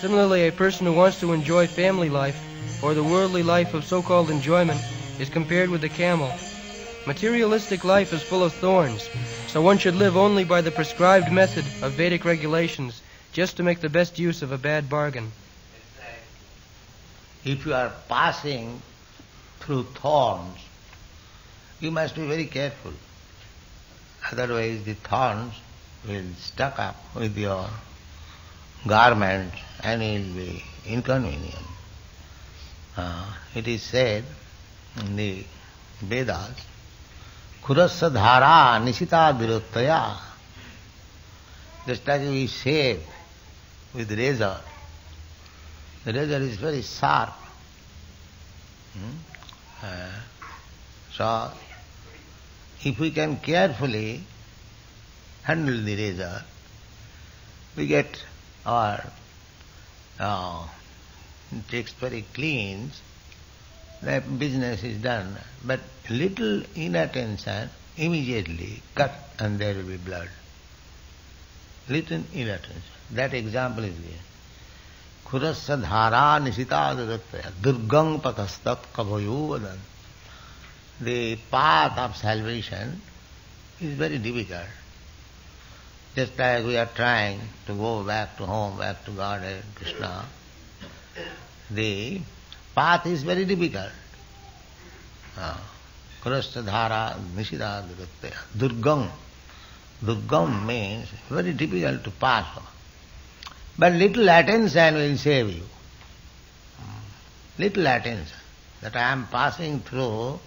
Similarly, a person who wants to enjoy family life, or the worldly life of so-called enjoyment, is compared with the camel. Materialistic life is full of thorns, so one should live only by the prescribed method of Vedic regulations, just to make the best use of a bad bargain. If you are passing through thorns, you must be very careful. Otherwise the thorns will stuck up with your garment and it will be inconvenient. It is said in the Vedas, Khurasya dhara nishita viruttaya. Just like we shave with razor. The razor is very sharp. So, if we can carefully handle the razor, we get our takes very clean, the business is done. But little inattention, immediately cut and there will be blood. Little inattention. That example is given. Khurasya dhara nishita dadattaya durgang patastat kavayu vadan. The path of salvation is very difficult. Just like we are trying to go back to home, back to Godhead, Krishna, the path is very difficult. Khurasya dhara nishita dadattaya durgang. Durgam means very difficult to pass on. But little attention will save you. Little attention. That I am passing through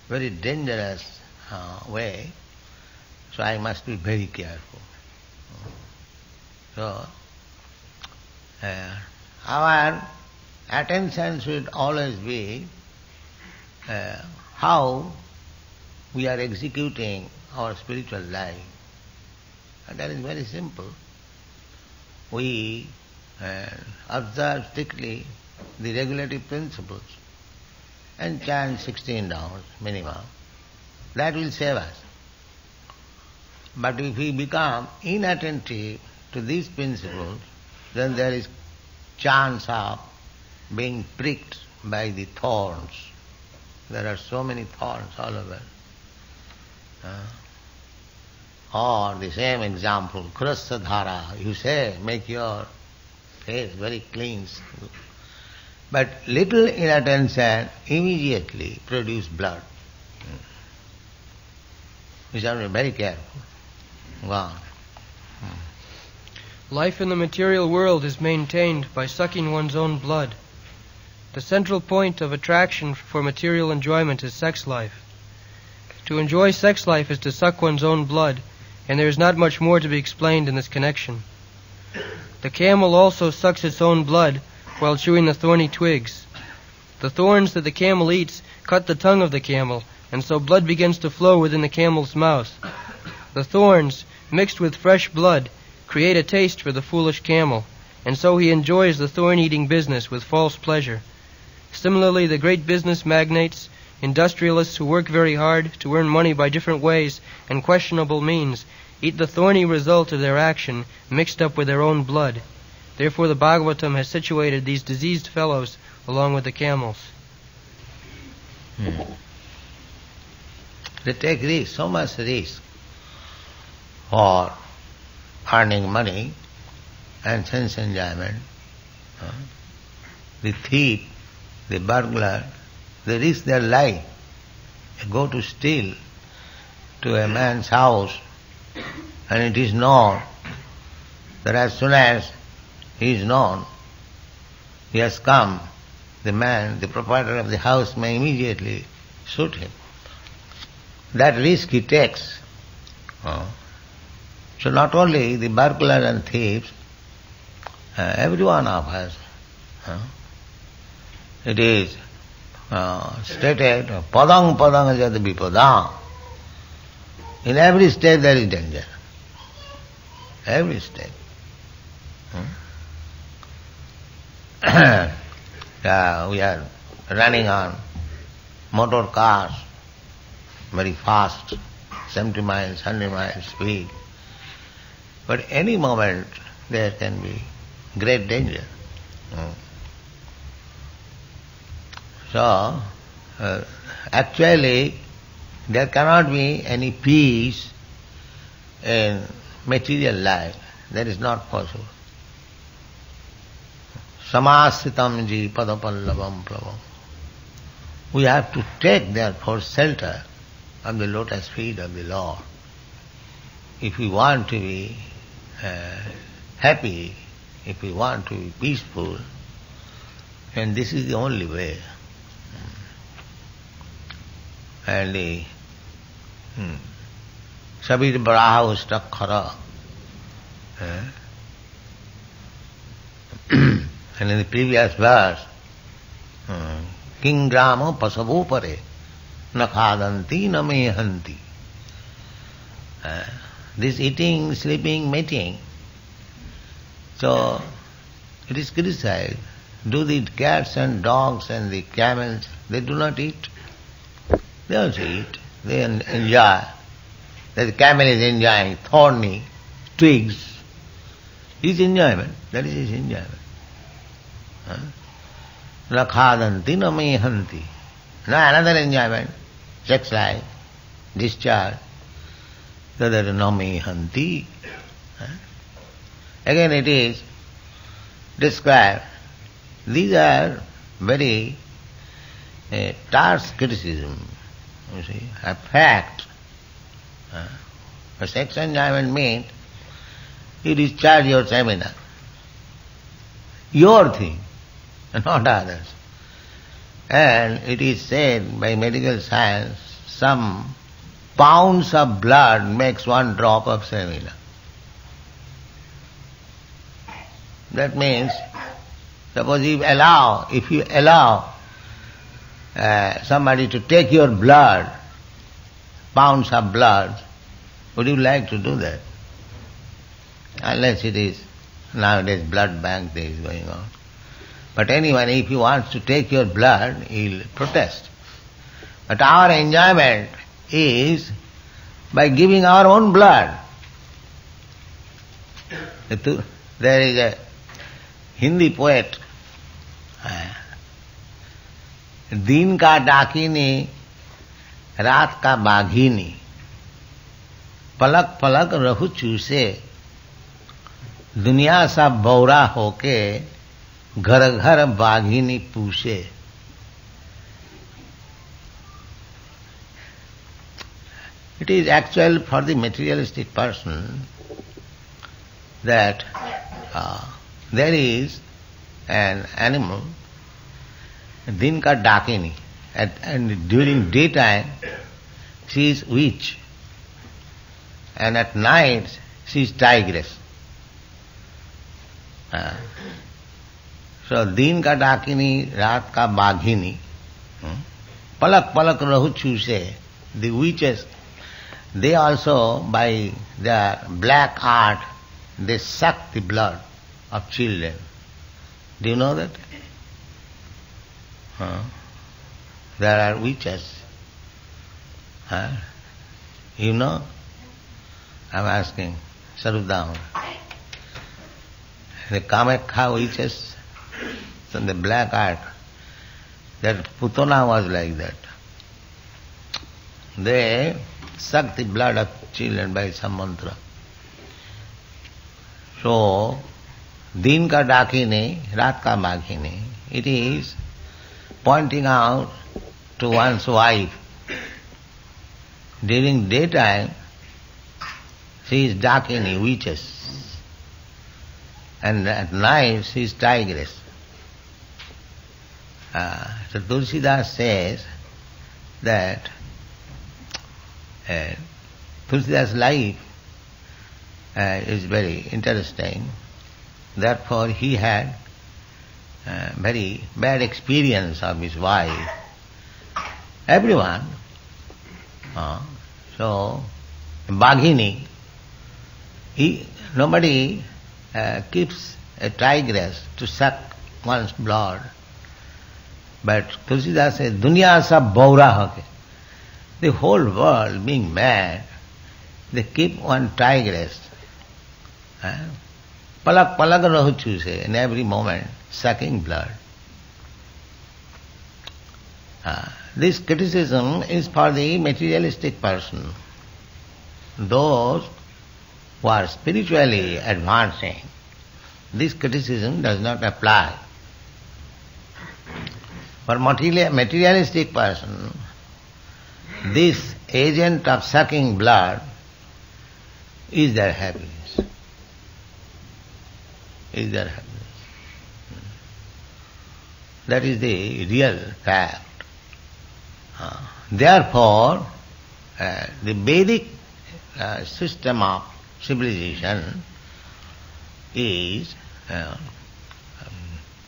very dangerous way, so I must be very careful. So, our attention should always be how we are executing our spiritual life. And that is very simple. We observe strictly the regulative principles and chant 16 rounds minimum. That will save us. But if we become inattentive to these principles, then there is chance of being pricked by the thorns. There are so many thorns all over. Or the same example, Khurasya dhara, you say, make your face very clean. But little inattention immediately produce blood. We shall be very careful. Go on. Life in the material world is maintained by sucking one's own blood. The central point of attraction for material enjoyment is sex life. To enjoy sex life is to suck one's own blood, and there is not much more to be explained in this connection. The camel also sucks its own blood while chewing the thorny twigs. The thorns that the camel eats cut the tongue of the camel, and so blood begins to flow within the camel's mouth. The thorns, mixed with fresh blood, create a taste for the foolish camel, and so he enjoys the thorn-eating business with false pleasure. Similarly, the great business magnates, industrialists who work very hard to earn money by different ways and questionable means, eat the thorny result of their action mixed up with their own blood. Therefore the Bhagavatam has situated these diseased fellows along with the camels. They take risk, so much risk for earning money and sense enjoyment. The thief, the burglar, they risk their life. They go to steal to a man's house, and it is known that as soon as he is known, he has come, the man, the proprietor of the house may immediately shoot him. That risk he takes. So not only the burglar and thieves, every one of us, it is stated, padang padang ajat vipadam. In every state there is danger. Every state. We are running on motor cars very fast, 70 miles, 100 miles speed. But any moment there can be great danger. So, actually, there cannot be any peace in material life. That is not possible. Samasitam ji padapallavam prabham. We have to take therefore shelter of the lotus feet of the Lord. If we want to be happy, if we want to be peaceful, then this is the only way. And the Sabir Baraha Ustrakhara. And in the previous verse, King Grama Pasavu Pare Nakhadanti Namehanti. This eating, sleeping, mating. So it is criticized. Do the cats and dogs and the camels, they do not eat? They also eat. They enjoy. The camel is enjoying thorny twigs. His enjoyment. That is his enjoyment. Rakhadanti namehanti. Now another enjoyment, sex life, discharge. So that is namehanti. Again it is described. These are very terse criticism. You see, a fact. A sex enjoyment means you discharge your stamina. Your thing, not others. And it is said by medical science, some pounds of blood makes one drop of stamina. That means, suppose if you allow somebody to take your blood, pounds of blood, would you like to do that? Unless it is nowadays blood bank there is going on. But anyone, if he wants to take your blood, he'll protest. But our enjoyment is by giving our own blood. There is a Hindi poet, दिन का डाकिनी रात का बाघिनी पलक पलक रहु चूसे दुनिया सा बौरा होके घर घर बाघिनी पूछे. It is actual for the materialistic person that there is an animal, din ka dakini, and during daytime she is witch, and at night she is tigress. So din ka dakini, raat ka baghini, palak palak rahu chuse. The witches, they also by their black art, they suck the blood of children. Do you know that? There are witches. You know? I'm asking. Sarudam. The Kamakha witches, and the black art, that Putana was like that. They suck the blood of children by some mantra. So, din ka dakini, raat ka maghini, it is pointing out to one's wife. During daytime, she is dakini, witches. And at night, she is tigress. So Tulsidas says that Tulsidas' life is very interesting. Therefore, he had very bad experience of his wife. Everyone. So, Baghini, nobody keeps a tigress to suck one's blood. But Tulsidas says, Dunya sab baura hoke. The whole world being mad, they keep one tigress. Palak palak rahu chuse, in every moment sucking blood. This criticism is for the materialistic person. Those who are spiritually advancing, this criticism does not apply. For materialistic person, this agent of sucking blood is their happiness. Is their happiness. That is the real fact. Therefore, the Vedic system of civilization is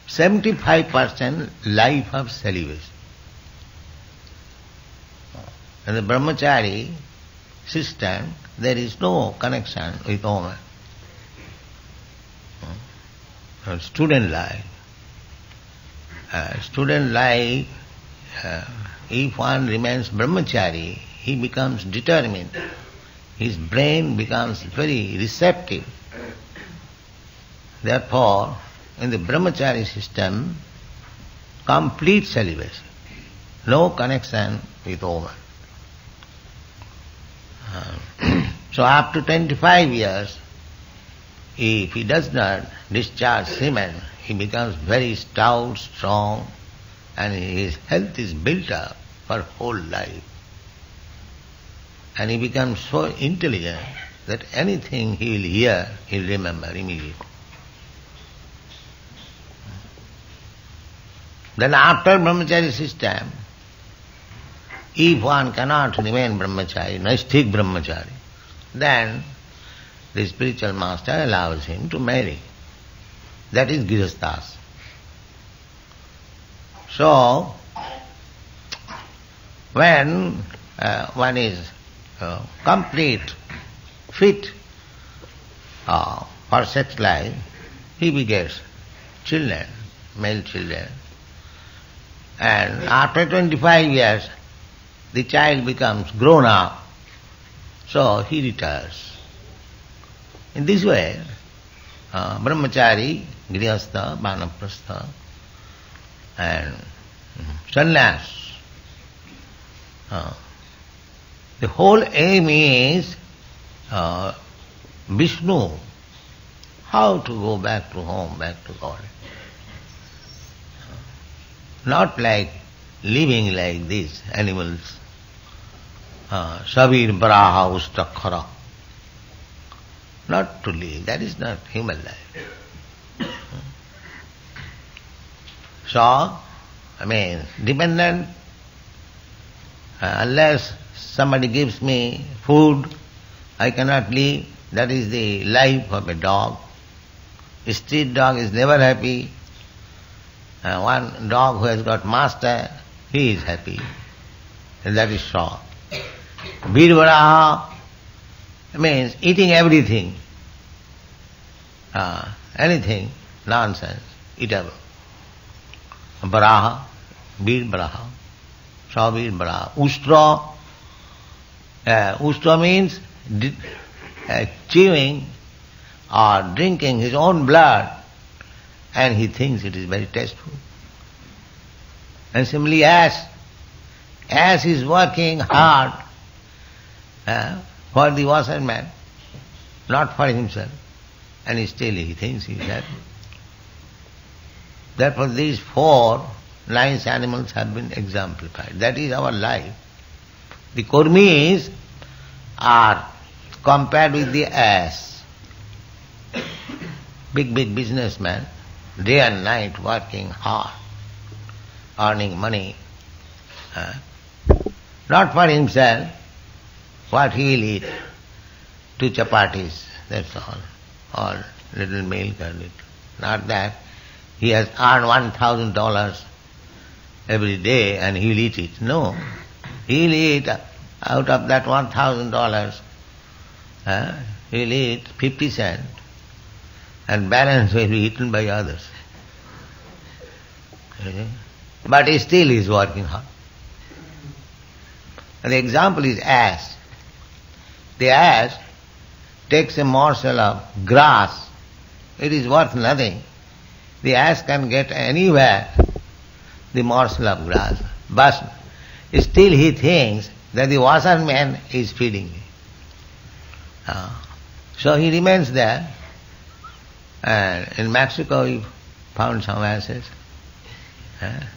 75% life of celibacy. In the brahmachari system, there is no connection with woman. Student life. If one remains brahmachari, he becomes determined. His brain becomes very receptive. Therefore, in the brahmachari system, complete celibacy, no connection with woman. So after 25 years, if he does not discharge semen, he becomes very stout, strong, and his health is built up for whole life. And he becomes so intelligent that anything he will hear, he will remember immediately. Then after brahmachari system, if one cannot remain brahmachari, naisthik brahmachari, then the spiritual master allows him to marry. That is grihasthas. So, when one is complete, fit for sex life, he begets children, male children. And after 25 years, the child becomes grown up, so he retires. In this way, brahmachari, grihastha, vanaprastha, and sannyas, the whole aim is Vishnu, how to go back to home, back to God. Not like living like these animals. Savir Baraha Ustakhara. Not to live, that is not human life. So, dependent, unless somebody gives me food, I cannot live. That is the life of a dog. A street dog is never happy. One dog who has got master, he is happy. And that is so. Virvaraha means eating everything. Anything, nonsense, eatable. Baraha, Bir Baraha, Savir Baraha. Ustra means chewing or drinking his own blood, and he thinks it is very tasteful. And similarly ass is working hard for the washerman, not for himself, and still he thinks he is happy. Therefore these four nice animals have been exemplified. That is our life. The kurmis are compared with the ass. Big businessman, day and night working hard, earning money, not for himself, what he will eat, 2 chapatis, that's all little milk and little. Not that he has earned $1,000 every day and he will eat it. No, he will eat out of that $1,000, he will eat 50 cents and balance will be eaten by others. But still he is working hard. And the example is ass. The ass takes a morsel of grass. It is worth nothing. the ass can get anywhere the morsel of grass, but still he thinks that the washerman is feeding me. So he remains there, and in Mexico he found some asses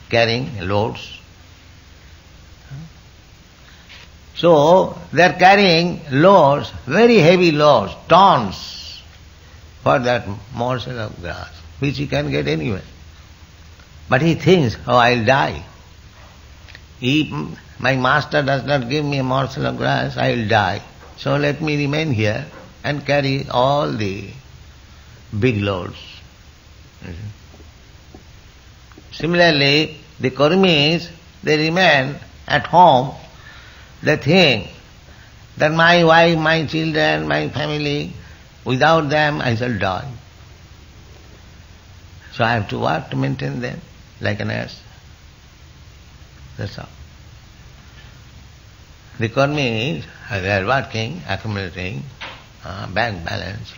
carrying loads. So they are carrying loads, very heavy loads, tons, for that morsel of grass, which he can get anywhere. But he thinks, oh, I'll die. If my master does not give me a morsel of grass, I'll die. So let me remain here and carry all the big loads. Similarly, the Karmis, they remain at home. They think that my wife, my children, my family, without them I shall die. So I have to work to maintain them like an ass. That's all. The Karmis, they are working, accumulating, bank balance,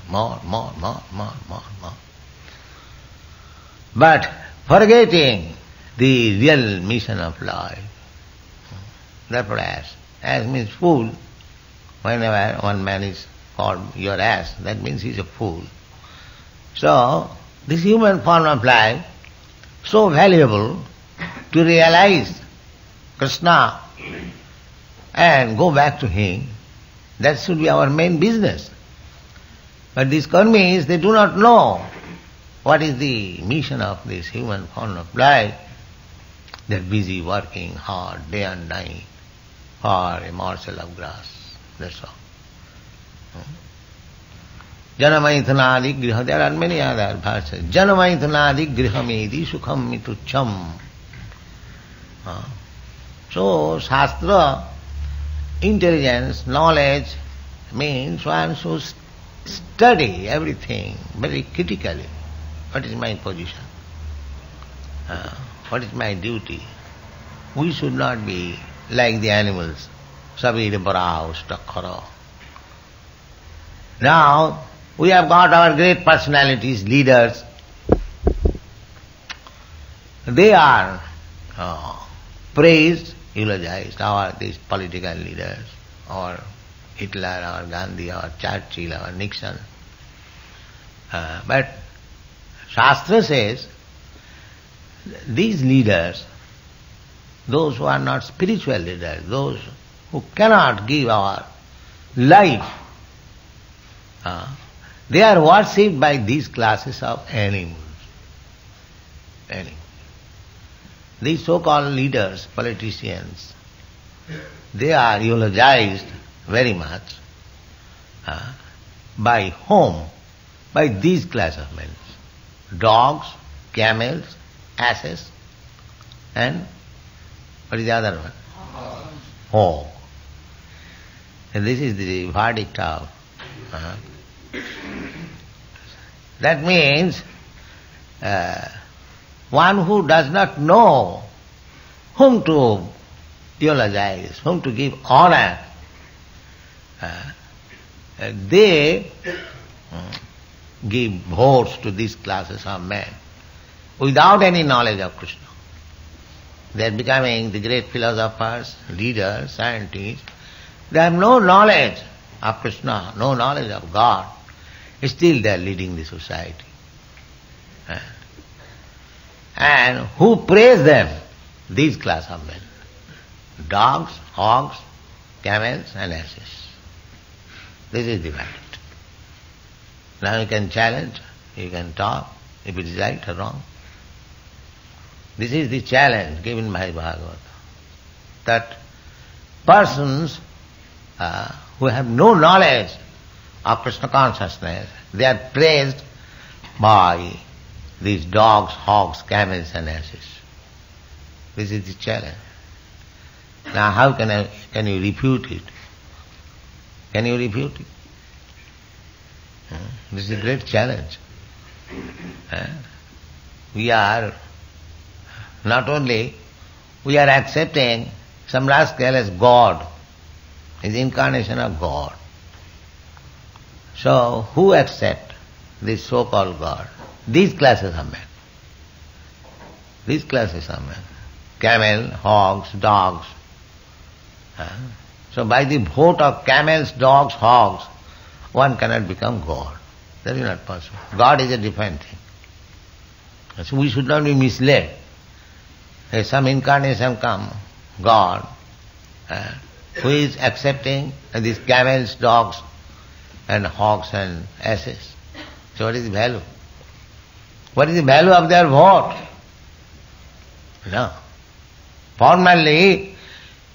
more. But forgetting the real mission of life. Therefore ass. Ass means fool. Whenever one man is called your ass, that means he is a fool. So, this human form of life, so valuable to realize Krishna and go back to Him, that should be our main business. But these karmis, they do not know what is the mission of this human form of life. They are busy working hard day and night for a morsel of grass. That's all. Janamaithanadi griha. There are many other verses. Janamaithanadi grihamedi sukham mitucham. So, Shastra, intelligence, knowledge means one should study everything very critically. What is my position? What is my duty? We should not be like the animals. Sabir barao stakhara. Now, we have got our great personalities, leaders. They are praised, eulogized, these political leaders, or Hitler, or Gandhi, or Churchill, or Nixon. But Shastra says, these leaders, those who are not spiritual leaders, those who cannot give our life, they are worshipped by these classes of animals. These so-called leaders, politicians, they are eulogized very much by whom? By these class of men. Dogs, camels, asses, and what is the other one? Hog. And this is the verdict of. That means one who does not know whom to eulogize, whom to give honor, they give votes to these classes of men without any knowledge of Krishna. They are becoming the great philosophers, leaders, scientists. They have no knowledge of Krishna, no knowledge of God. Still they are leading the society. And who praise them? These class of men. Dogs, hogs, camels and asses. This is the verdict. Now you can challenge, you can talk, if it is right or wrong. This is the challenge given by Bhagavata. That persons who have no knowledge of Krishna consciousness, they are praised by these dogs, hogs, camels and asses. This is the challenge. Now how can you refute it? Can you refute it? This is a great challenge. We are not only, we are accepting some rascal as God, is the incarnation of God. So who accept this so-called God? These classes of men. These classes of men. Camel, hogs, dogs. So by the vote of camels, dogs, hogs, one cannot become God. That is not possible. God is a different thing. So we should not be misled. There's some incarnation come, God, who is accepting these camels, dogs, and hogs and asses. So what is the value? What is the value of their vote? No. Formerly,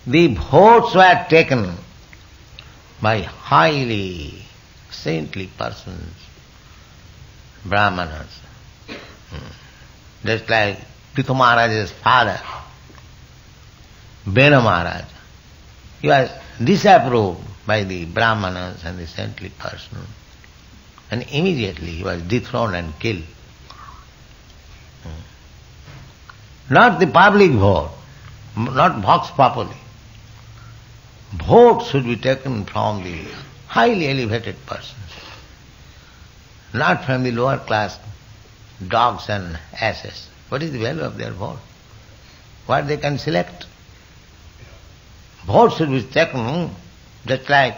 the votes were taken by highly saintly persons, brahmanas. Just like Prithu Maharaj's father, Bena Maharaj. He was disapproved by the brahmanas and the saintly person, and immediately he was dethroned and killed. Not the public vote, not vox populi. Vote should be taken from the highly elevated persons, not from the lower class dogs and asses. What is the value of their vote? What they can select? Vote should be taken just like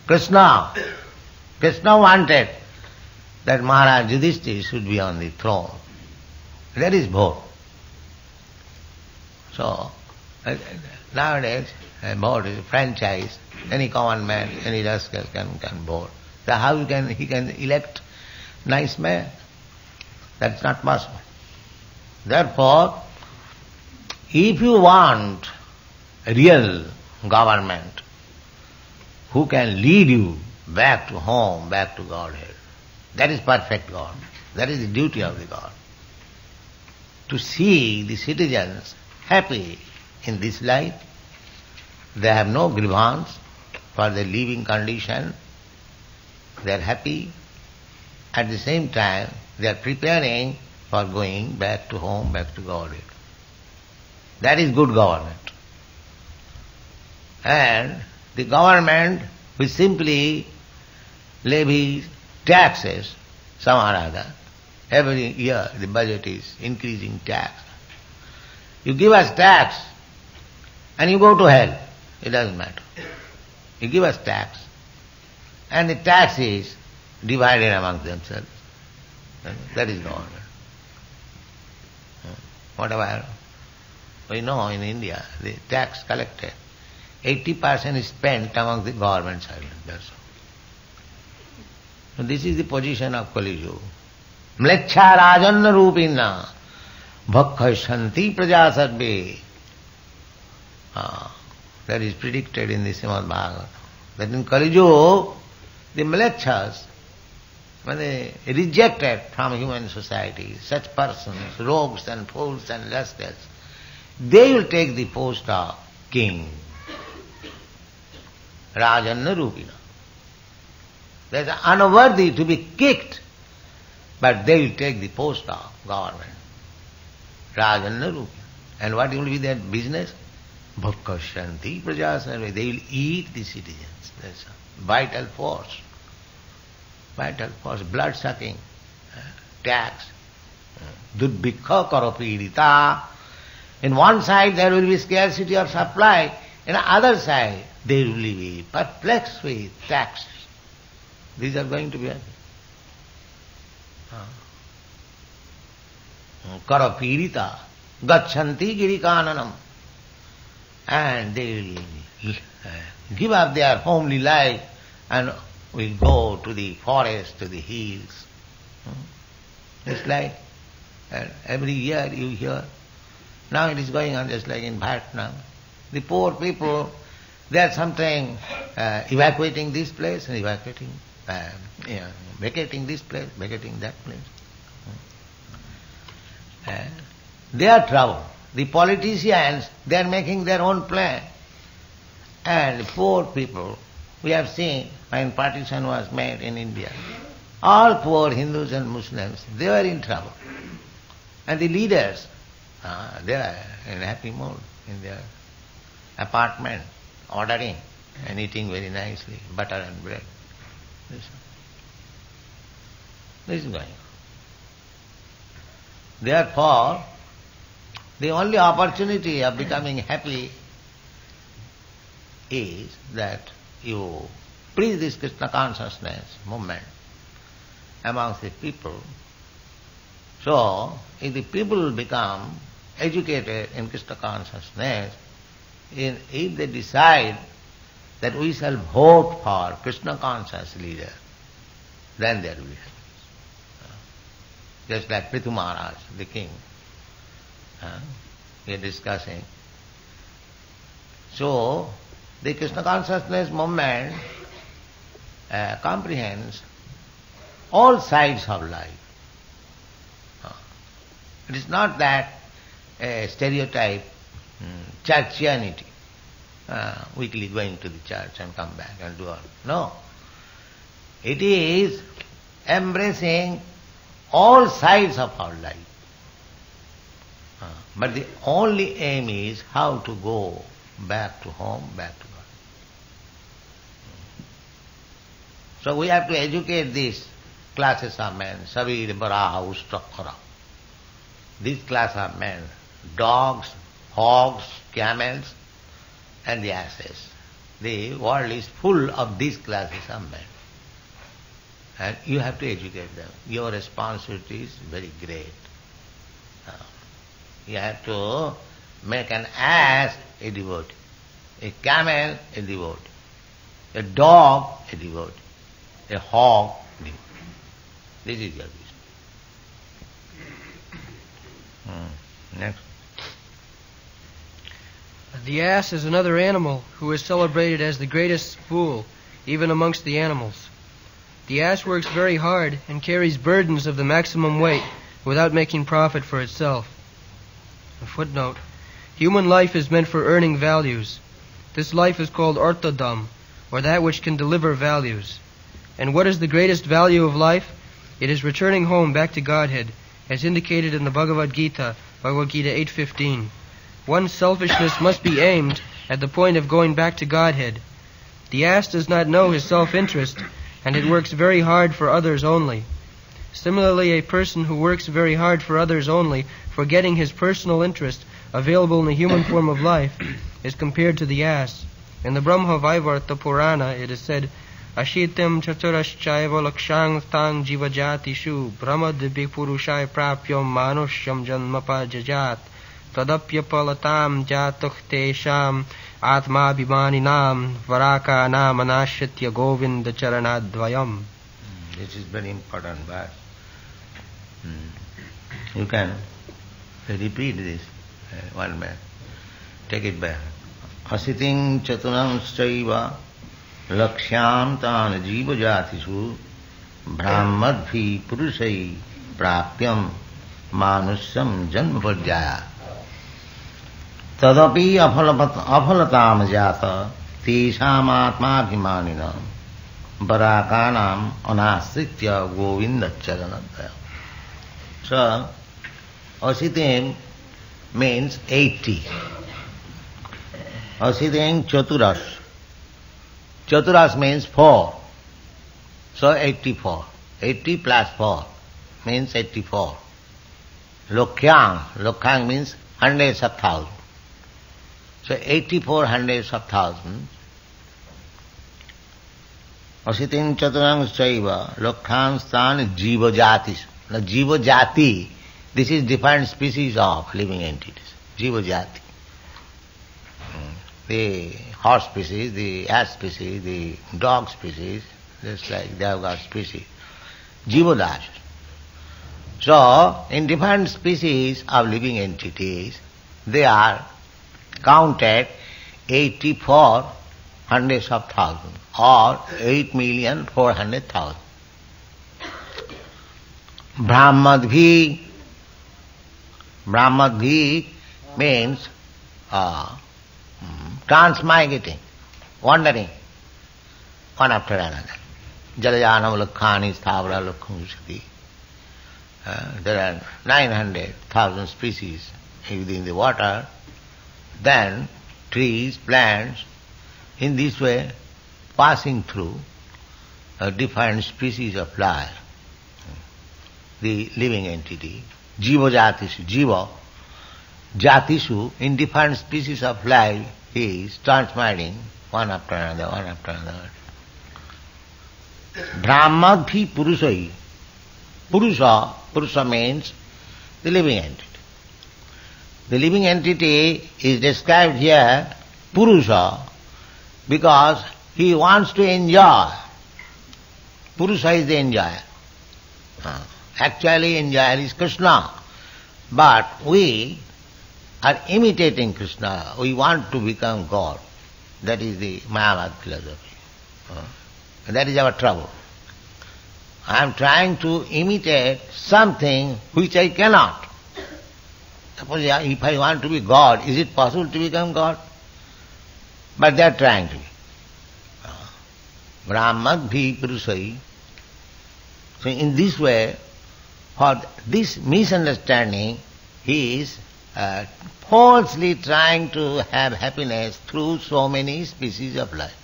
Krishna. Krishna wanted that Maharaj Yudhishthira should be on the throne. That is vote. So, nowadays, a vote is a franchise. Any common man, any rascal can vote. So how he can elect nice man? That's not possible. Therefore, if you want a real government who can lead you back to home, back to Godhead, that is perfect God. That is the duty of the God. To see the citizens happy in this life, they have no grievance for their living condition, they are happy. At the same time, they are preparing for going back to home, back to Godhead. That is good government. And the government which simply levies taxes, some or other, every year the budget is increasing tax. You give us tax and you go to hell. It doesn't matter. You give us tax and the tax is divided among themselves. That is government. Whatever we know in India, the tax collected, 80% is spent among the government servants. That's all. So this is the position of Kali Yuga. Mlecha rajanna rupina bhakkhaishanti praja sarve. That is predicted in the Srimad Bhagavatam. That in Kali Yuga, the mlechas, when they rejected from human society, such persons, rogues and fools and rascals, they will take the post of king. Rajanna rupina. They are unworthy to be kicked, but they will take the post of government. Rajanna rupina. And what will be their business? Bhakkasyanti prajasarve. They will eat the citizens. That's a vital force. Vital force, blood sucking, tax. Dudbhikha karapirita. In one side there will be scarcity of supply, in the other side they will be perplexed with taxes. These are going to be karapirita, gachanti girikananam. And they will give up their homely life and will go to the forest, to the hills. It's like every year you hear. Now it is going on just like in Vietnam. The poor people, they are sometimes evacuating this place and vacating this place, vacating that place. They are trouble. The politicians, they are making their own plan. And the poor people, we have seen when partition was made in India, all poor Hindus and Muslims, they were in trouble. And the leaders, they are in happy mood in their apartment, ordering and eating very nicely, butter and bread. This is going on. Therefore, the only opportunity of becoming happy is that you preach this Krishna consciousness movement amongst the people. So, if the people become educated in Krishna consciousness, if they decide that we shall vote for Krishna conscious leader, then there will be happiness. Just like Prithu Maharaj, the king, we are discussing. So, the Krishna consciousness movement comprehends all sides of life. It is not that stereotype churchianity, weekly going to the church and come back and do all. No. It is embracing all sides of our life. But the only aim is how to go back to home, back to God. So we have to educate these classes of men, Savir, Baraha, Ustakara. This class of men, dogs, hogs, camels, and the asses. The world is full of these classes of men. And you have to educate them. Your responsibility is very great. You have to make an ass a devotee, a camel a devotee, a dog a devotee, a hog a devotee. This is your business. Next. The ass is another animal who is celebrated as the greatest fool, even amongst the animals. The ass works very hard and carries burdens of the maximum weight without making profit for itself. A footnote. Human life is meant for earning values. This life is called artadam, or that which can deliver values. And what is the greatest value of life? It is returning home back to Godhead, as indicated in the Bhagavad Gita, Bhagavad Gita 8:15. One's selfishness must be aimed at the point of going back to Godhead. The ass does not know his self-interest, and it works very hard for others only. Similarly, a person who works very hard for others only, forgetting his personal interest available in the human form of life, is compared to the ass. In the Brahma Vaivarta Purana, it is said, Ashitam chaturashchaiva lakshang tang jivajatishu brahmadibhi purushai prapyam manusham janmapa jajat tadapya palatam jatuh tesham atma abhimaninam varaka nam anashritya govinda charanadvayam. This is very important verse. You can repeat this, one man. Take it back. Asiting chatunam saiva lakshyam tan jiva jatisu brahmadbhi purushai prapyam manusyam janma parjaya tadapi afalatam jata tesham atma abhimaninam varakanam anasritya govinda charanadvaya. So, asitim means 80. Asitim chaturas. Chaturas means 4. So 84. 80 plus 4 means 84. Lokyang means hundreds of thousands. So 84 hundreds of thousands. Asitim chaturang saiva lokyang stan jiva jatis. Now jiva jati, this is different species of living entities. Jiva jati. The horse species, the ass species, the dog species, just like they have got species. Jiva das. So, in different species of living entities, they are counted 84 hundreds of thousands or 8,400,000. Brahmadbhi means transmigrating, wandering, one after another. Jalayanam lakhani sthavara lakhang. There are 900,000 species within the water. Then trees, plants, in this way passing through different species of life. The living entity Jiva jatishu. Jiva jatishu, in different species of life, he is transmitting one after another, one after another. Brahmadhi purusai. Purusha means the living entity. The living entity is described here, Purusha, because he wants to enjoy. Purusha is the enjoyer. Actually, enjoyer is Krishna. But we are imitating Krishna. We want to become God. That is the Mayavad philosophy. That is our trouble. I am trying to imitate something which I cannot. Suppose if I want to be God, is it possible to become God? But they are trying to be. Brahmadhi Purusai. So in this way, for this misunderstanding, he is falsely trying to have happiness through so many species of life.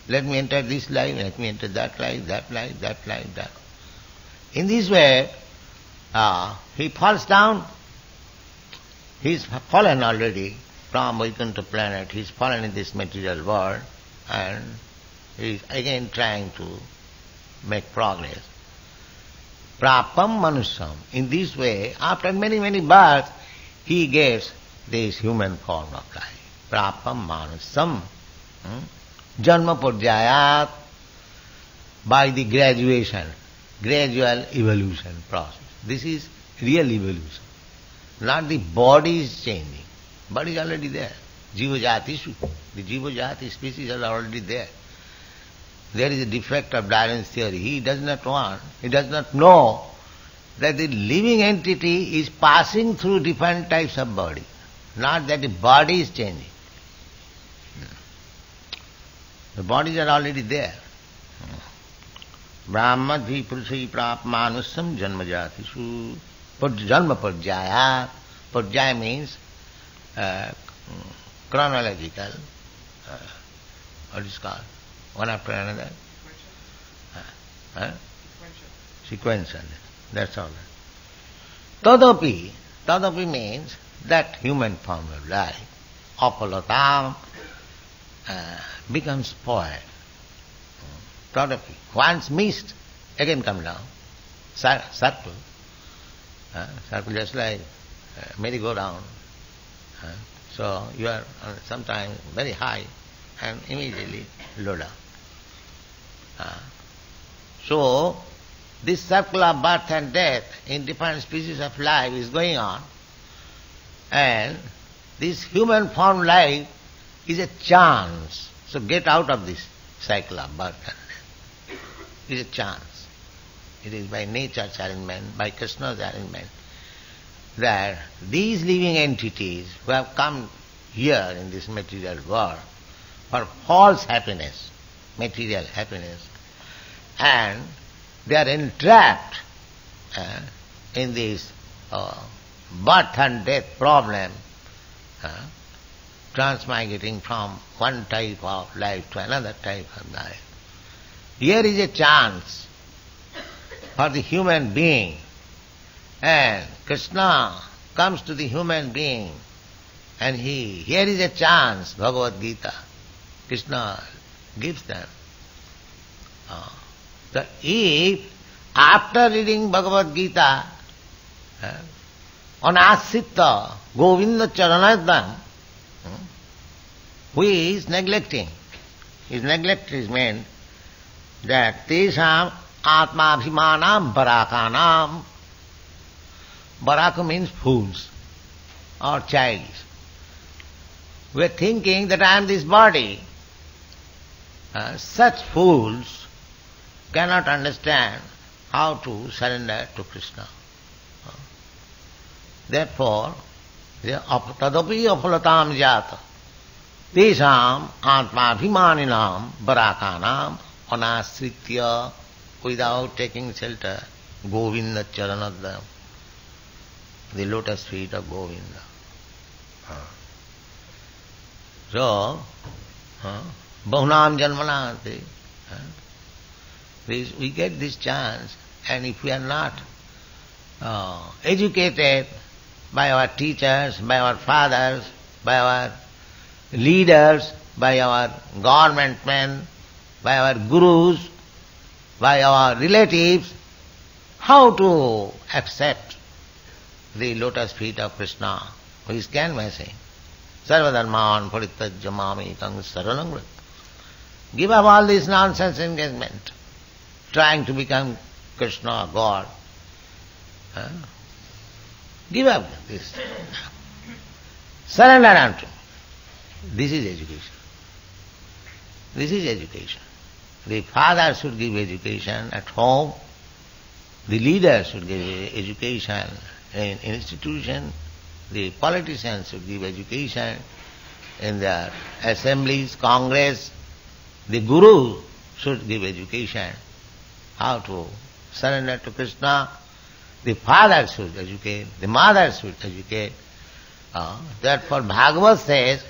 Let me enter this life, let me enter that life, that life, that life, that. In this way, he falls down. He is fallen already from Vaikuntha planet. He is fallen in this material world, and he is again trying to make progress. Prapam manusyam. In this way, after many, many births, he gets this human form of life. Prapam manusyam. Janma purjayat, by the gradual evolution process. This is real evolution. Not the body is changing. Body is already there. Jiva jatishu. The jiva jati species are already there. There is a defect of Darwin's theory. He does not know that the living entity is passing through different types of body. Not that the body is changing. The bodies are already there. Brahmadhi purusai prapmanusam janma jatishu. Janma purjaya. Purjaya means chronological. What is called? One after another. Sequential. That's all. Tadapi means that human form of life. Apalatam becomes spoiled. Tadapi. Once missed, again come down. Circle. Circle just like merry-go-round. So you are sometimes very high and immediately low down. So this circle of birth and death in different species of life is going on, and this human form life is a chance. So get out of this cycle of birth and death. It is a chance. It is by nature's arrangement, by Krishna's arrangement, that these living entities who have come here in this material world for false happiness, material happiness, and they are entrapped in this birth and death problem, transmigrating from one type of life to another type of life. Here is a chance for the human being, and Krishna comes to the human being, and here is a chance, Bhagavad Gita, Krishna gives them. So if after reading Bhagavad Gita, anasita Govinda Charanadam, who is neglecting? His neglect is meant that tesam atma abhimanam barakanam. Baraka means fools or childs. We are thinking that I am this body. Such fools cannot understand how to surrender to Krishna. Therefore, tadapi apalatam jata tesam atma abhimaninam barakanam anasritya, without taking shelter, Govinda charanadam, the lotus feet of Govinda. So, bahunam janmanante, we get this chance, and if we are not educated by our teachers, by our fathers, by our leaders, by our government men, by our gurus, by our relatives, how to accept the lotus feet of Krishna, who is canvassing. Sarvadharman parityajya mamekam saranam vrata. Give up all this nonsense engagement, trying to become Krishna, God. Give up this. Surrender unto me. This is education. This is education. The father should give education at home. The leader should give education in institution. The politicians should give education in their assemblies, congress. The guru should give education how to surrender to Krishna. The father should educate, the mother should educate. Therefore Bhagavad says,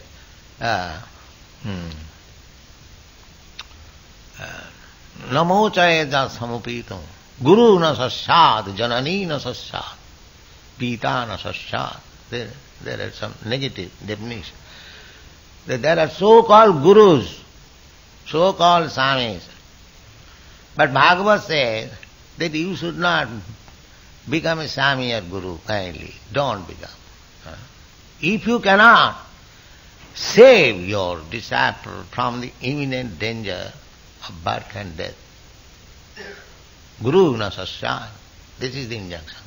Namo chayeda samupitam guru na sasyad janani na sasyad pita na sasyad. There are some negative definition. There are so-called gurus, so-called swamis. But Bhagavad says that you should not become a swami or guru kindly. Don't become. If you cannot save your disciple from the imminent danger of birth and death, guru na sasya, this is the injunction.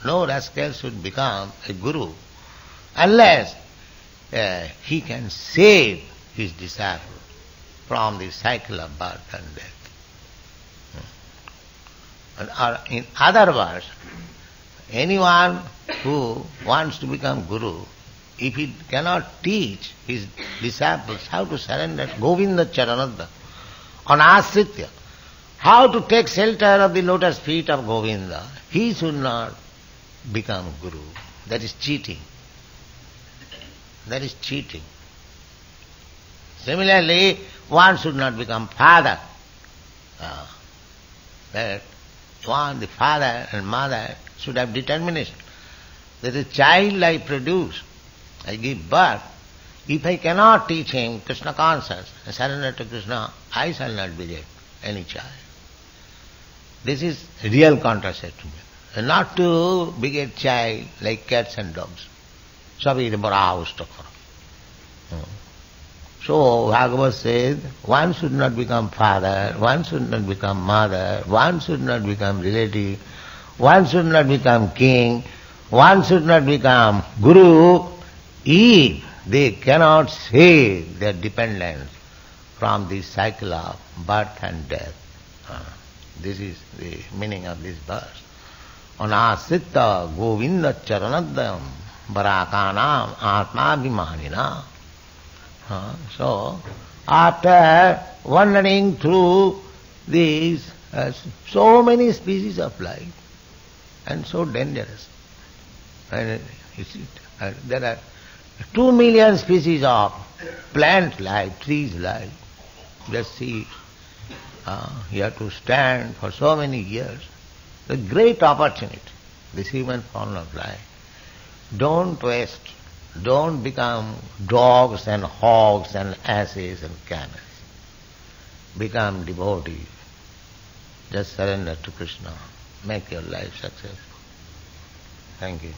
No rascal should become a guru unless he can save his disciple from the cycle of birth and death. Or in other words, anyone who wants to become guru, if he cannot teach his disciples how to surrender Govinda Charanadda on Asritya, how to take shelter of the lotus feet of Govinda, he should not become guru. That is cheating. That is cheating. Similarly, one should not become father. That one, the father and mother should have determination. That a child I produce, I give birth. If I cannot teach him Krishna consciousness and surrender to Krishna, I shall not beget any child. This is real contraception. And not to beget child like cats and dogs. Sabhi baraustakara. So Bhagavad says, one should not become father, one should not become mother, one should not become relative, one should not become king, one should not become guru, if they cannot save their dependents from the cycle of birth and death. This is the meaning of this verse. Anasritta Govinda Charanadayam Barakanam Atma Vimanina. So, after wandering through these so many species of life, and so dangerous, and there are 2 million species of plant life, trees life. Just see, you have to stand for so many years. The great opportunity, this human form of life. Don't waste. Don't become dogs and hogs and asses and camels. Become devotees. Just surrender to Krishna. Make your life successful. Thank you.